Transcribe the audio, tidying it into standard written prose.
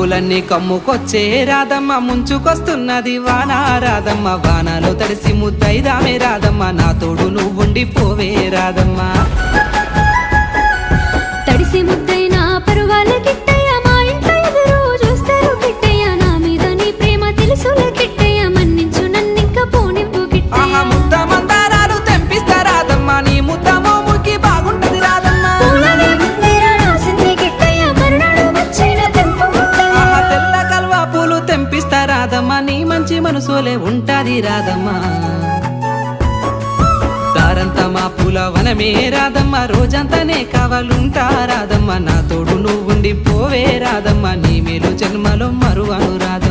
పూలన్నీ కమ్ముకొచ్చే రాధమ్మ ముంచుకొస్తున్నది వాన రాధమ్మ వానలో తడిసి ముద్దైదామే రాధమ్మ నా తోడు నువ్వుండి పోవే రాధమ్మ తడిసి ముద్దైనా పరువాల కిట్టయ్య మా ఇంట్లో ఎదురు చూస్తారు కిట్టయ్య నా మీద నీ ప్రేమ తెలుసులే కిట్టయ్య మన్నించు నన్నింక పోనివ్వు కిట్టయ్య ముద్ద మందారాలు తెంపిస్తా రాధమ్మ నీ ముద్ద మోముకి బాగుంటది రాధమ్మ పూలనే ముందేర రాసింది కిట్టయ్య మరునాడు వచ్చిన తెంపు ముద్దయ్య తెల్ల కల్వా పూలు తెంపిస్తా రాధమ్మ నీ మంచి మనసులే ఉంటాది రాధమ్మ దారంతా మా పూల వనమే రాధమ్మ రోజంతానే కావాలుంటా రాధమ్మ నా తోడు నువ్వుండి పోవే రాధమ్మ నీ మేలు జన్మలో మరువను రాధమ్మ